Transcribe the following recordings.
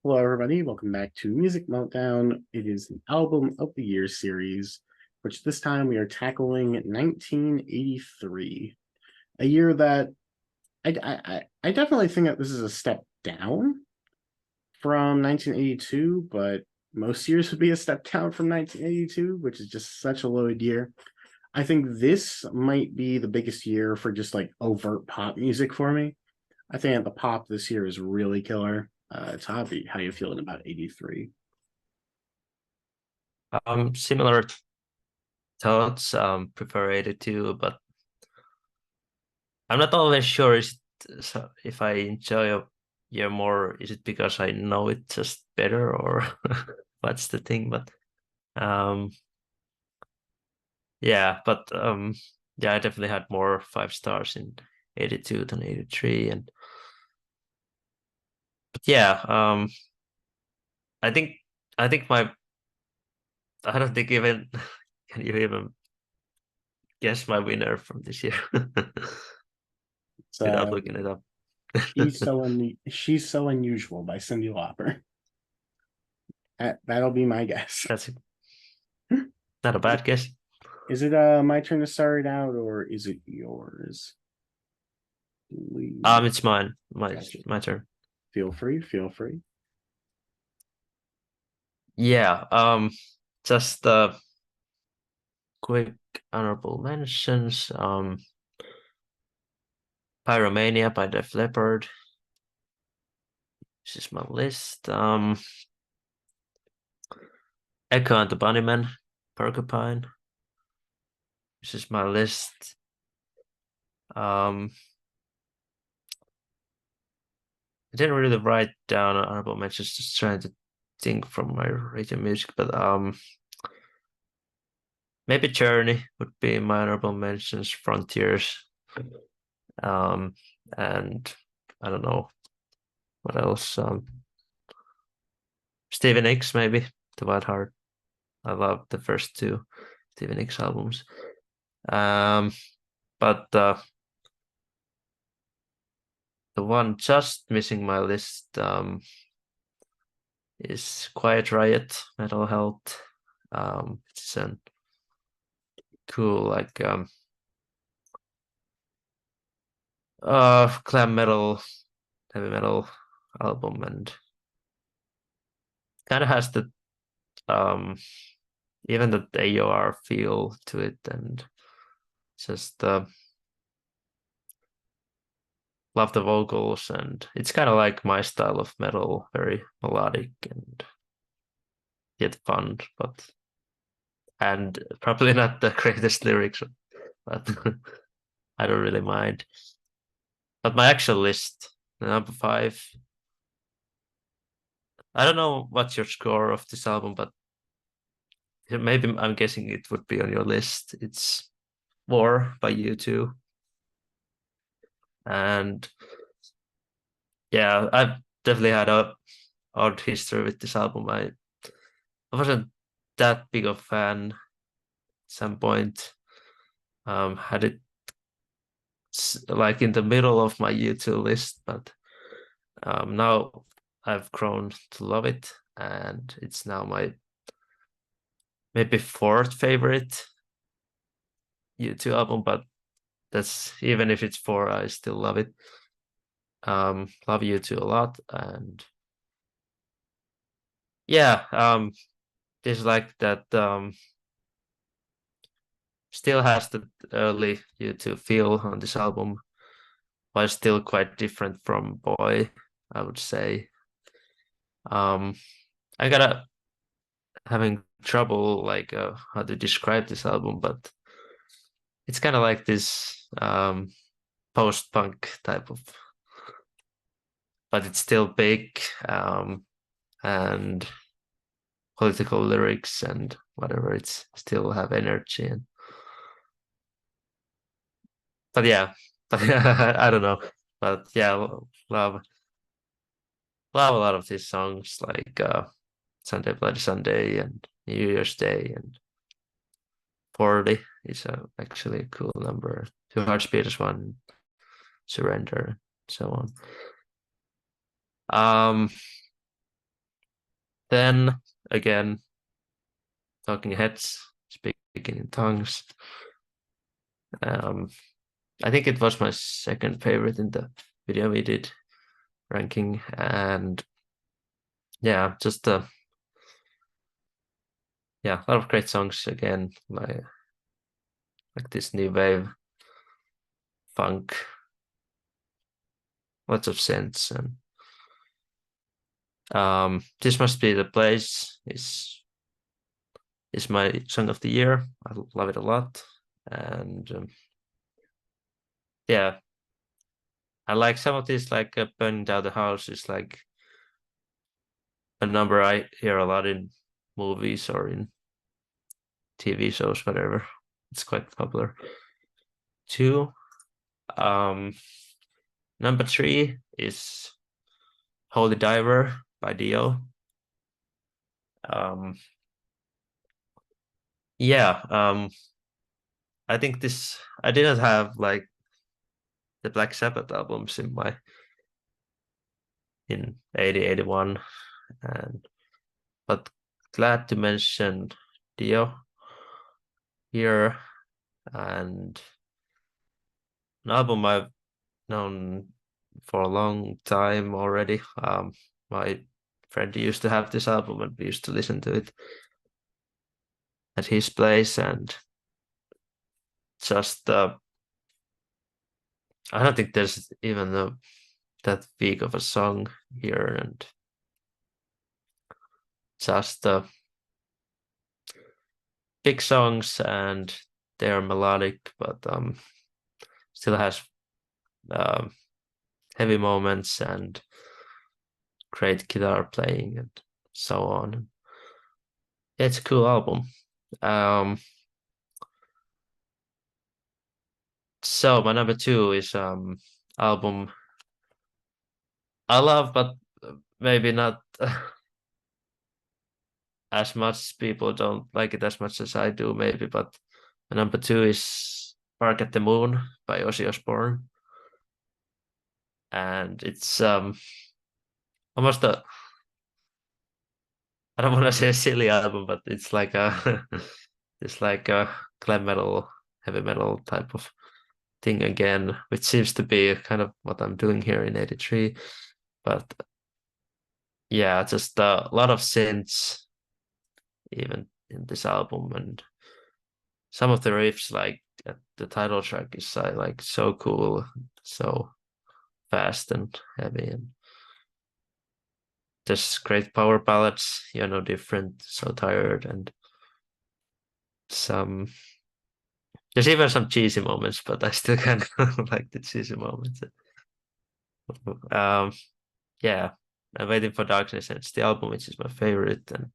Hello, everybody. Welcome back to Music Meltdown. It is the Album of the Year series, which this time we are tackling 1983, a year that I definitely think that this is a step down from 1982, but most years would be a step down from 1982, which is just such a loaded year. I think this might be the biggest year for just like overt pop music for me. I think that the pop this year is really killer. Taavi, how you feeling about 83? Similar thoughts. Prefer 82, but I'm not always sure if I enjoy a year more. Is it because I know it just better, or what's the thing? But um, yeah, yeah, I definitely had more 5 stars in 82 than 83, and but yeah, I think I think my I don't think even can you even guess my winner from this year It's without looking it up. she's so unusual by Cyndi Lauper. That'll be my guess. That's not a Is it bad guess. my turn to start it out or is it yours? It's mine. My Gotcha. my turn. Feel free, feel free. Yeah. Just quick honorable mentions. Pyromania by Def Leppard. This is my list. Echo and the Bunnymen, Porcupine. This is my list. Um, I didn't really write down honorable mentions, just trying to think from my radio music, but maybe Journey would be my honorable mentions. Frontiers. Um, and I don't know what else. Stevie Nicks, maybe The Wild Heart. I love the first two Stevie Nicks albums. Um, but the one just missing my list is Quiet Riot, Metal Health. It's a cool glam metal, heavy metal album, and kind of has the um even the AOR feel to it, and just love the vocals, and it's kind of like my style of metal, very melodic and yet fun, but and probably not the greatest lyrics, but I don't really mind. But my actual list, number five, I don't know what's your score of this album, but maybe I'm guessing it would be on your list. It's War by U2, and yeah, I've definitely had a odd history with this album. I wasn't that big of a fan at some point. Had it like in the middle of my U2 list, but now I've grown to love it, and it's now my maybe fourth favorite U2 album. But that's even if it's four, I still love it. Love U2 a lot, and yeah, there's like that. Still has the early U2 feel on this album, but still quite different from Boy, I would say. Um, I gotta having trouble how to describe this album, but it's kind of like this post-punk type of, but it's still big and political lyrics and whatever. It's still have energy, and but yeah, but I don't know, but yeah, love a lot of these songs like Sunday Bloody Sunday and New Year's Day and 40 is actually a cool number. Two Hearts Beat One, Surrender, so on. Um, Then again, Talking Heads, Speaking in Tongues. I think it was my second favorite in the video we did ranking, and yeah, just yeah, a lot of great songs again, like this new wave funk, lots of synths, and This Must Be the Place is my song of the year. I love it a lot, and yeah, I like some of these, like Burning Down the House is like a number I hear a lot in movies or in TV shows, whatever. It's quite popular. Two, number 3 is Holy Diver by Dio. Yeah, I think I didn't have like the Black Sabbath albums in 80, 81, and but glad to mention Dio here, and an album I've known for a long time already. My friend used to have this album and we used to listen to it at his place, and just I don't think there's even that big of a song here, and just big songs, and they are melodic, but still has heavy moments and great guitar playing and so on. It's a cool album. So my number 2 is album I love, but maybe not as much. People don't like it as much as I do, maybe. But my number 2 is Bark at the Moon by Ozzy Osbourne, and it's almost a, I don't want to say a silly album, but it's like a it's like a glam metal, heavy metal type of thing again, which seems to be kind of what I'm doing here in 83. But yeah, just a lot of synths even in this album, and some of the riffs, like the title track, is like so cool, so fast and heavy, and just great power ballads. You're no different, So Tired, and some there's even some cheesy moments, but I still kind of like the cheesy moments. Um, yeah, I'm Waiting for Darkness, and it's the album which is my favorite and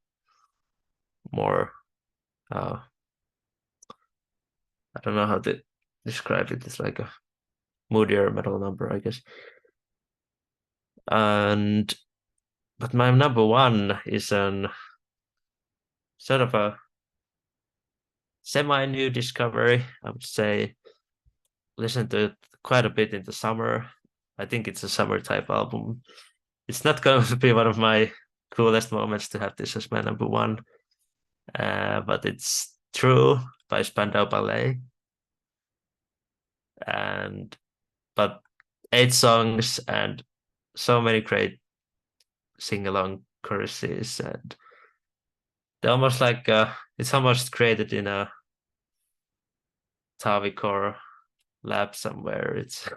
more. I don't know how to describe it. It's like a moodier metal number, I guess. And but my number 1 is an sort of a semi-new discovery, I would say. Listen to it quite a bit in the summer. I think it's a summer type album. It's not going to be one of my coolest moments to have this as my number 1, but it's True by Spandau Ballet. And but 8 songs and so many great sing-along choruses, and they're almost like it's almost created in a Taavi core lab somewhere. It's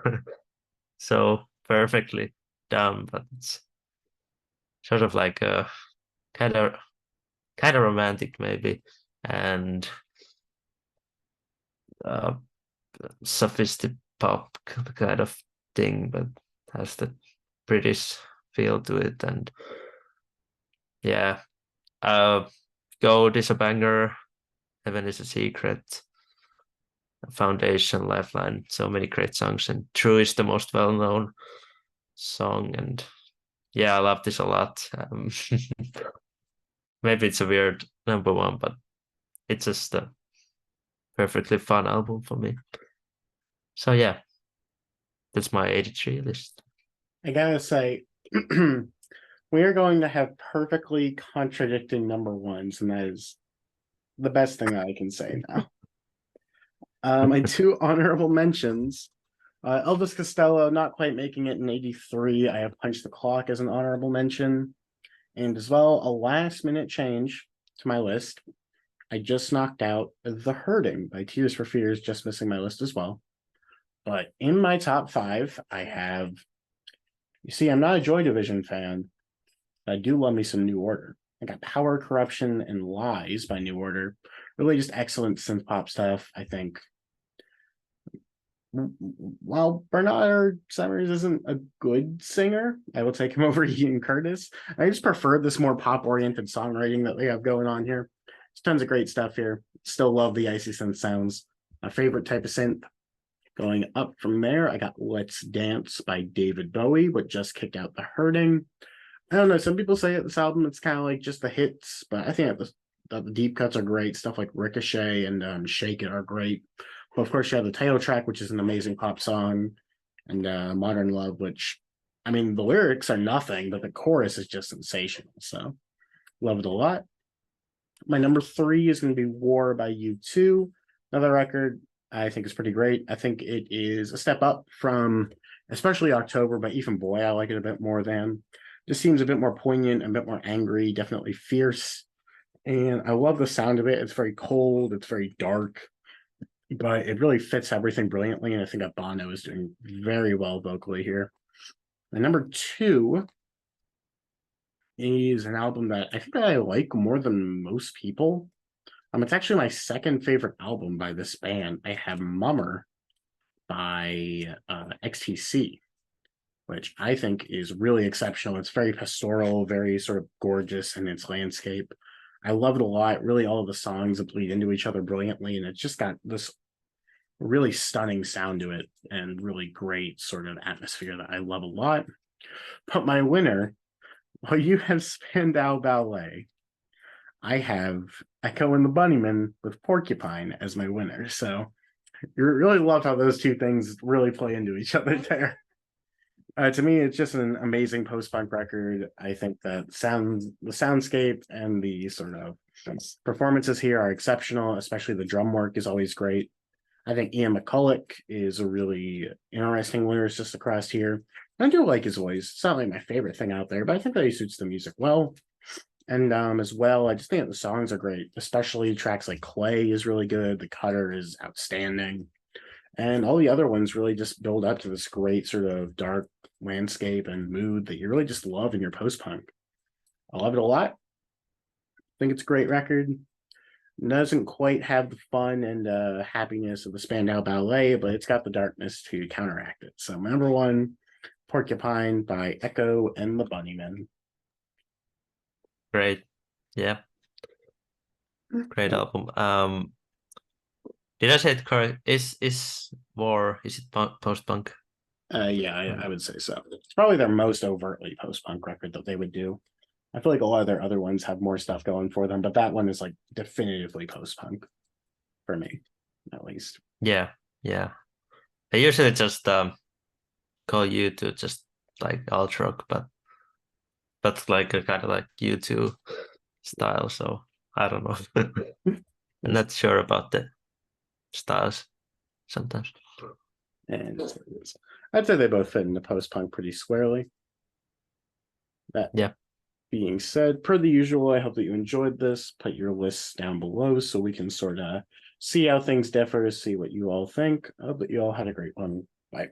so perfectly done, but it's sort of like a kind of romantic maybe, and uh, sophistic pop kind of thing, but has the British feel to it, and yeah, Gold is a banger, Heaven is a Secret, Foundation, Lifeline, so many great songs, and True is the most well-known song, and yeah, I love this a lot. Maybe it's a weird number 1, but it's just a perfectly fun album for me. So yeah, that's my 83 list. I gotta say, We are going to have perfectly contradicting number ones, and that is the best thing that I can say now. My two honorable mentions. Elvis Costello not quite making it in 83. I have Punch the Clock as an honorable mention. And as well, a last minute change to my list. I just knocked out The Hurting by Tears for Fears, just missing my list as well. But in my top five, I have, you see, I'm not a Joy Division fan. I do love me some New Order. I got Power, Corruption, and Lies by New Order. Really just excellent synth pop stuff. I think while Bernard Summers isn't a good singer, I will take him over Ian Curtis. I just prefer this more pop-oriented songwriting that they have going on here. There's tons of great stuff here. Still love the icy synth sounds. My favorite type of synth. Going up from there, I got Let's Dance by David Bowie, but just kicked out The Hurting. I don't know. Some people say at this album it's kind of like just the hits, but I think the deep cuts are great. Stuff like Ricochet and Shake It are great. But of course, you have the title track, which is an amazing pop song, and Modern Love, which, I mean, the lyrics are nothing, but the chorus is just sensational. So, love it a lot. My number three is going to be War by U2. Another record I think is pretty great. I think it is a step up from, especially October, but even Boy, I like it a bit more than. Just seems a bit more poignant, a bit more angry, definitely fierce. And I love the sound of it. It's very cold, it's very dark, but it really fits everything brilliantly. And I think that Bono is doing very well vocally here. And number two is an album that I think that I like more than most people. It's actually my second favorite album by this band. I have Mummer by XTC, which I think is really exceptional. It's very pastoral, very sort of gorgeous in its landscape. I love it a lot. Really, all of the songs bleed into each other brilliantly, and it's just got this really stunning sound to it and really great sort of atmosphere that I love a lot. But my winner, well, you have Spandau Ballet. I have Echo and the Bunnymen with Porcupine as my winner. So you really love how those two things really play into each other there. To me, it's just an amazing post-punk record. I think that the soundscape and the sort of performances here are exceptional, especially the drum work is always great. I think Ian McCulloch is a really interesting lyricist across here. I do like his voice. It's not like my favorite thing out there, but I think that he suits the music well. And as well, I just think the songs are great, especially tracks like Clay is really good. The Cutter is outstanding. And all the other ones really just build up to this great sort of dark landscape and mood that you really just love in your post-punk. I love it a lot. I think it's a great record. Doesn't quite have the fun and happiness of the Spandau Ballet, but it's got the darkness to counteract it. So my number one, Porcupine by Echo and the Bunnymen. Great. Yeah. Great album. Did I say it correct? Is it post-punk? Yeah, I would say so. It's probably their most overtly post-punk record that they would do. I feel like a lot of their other ones have more stuff going for them, but that one is like definitively post-punk for me, at least. Yeah. I usually just call you to just like alt rock, but that's like a kind of like U2 style, so I don't know. I'm not sure about the styles sometimes. And I'd say they both fit into post-punk pretty squarely. That being said, per the usual, I hope that you enjoyed this. Put your lists down below so we can sort of see how things differ, see what you all think. But you all had a great one. Bye.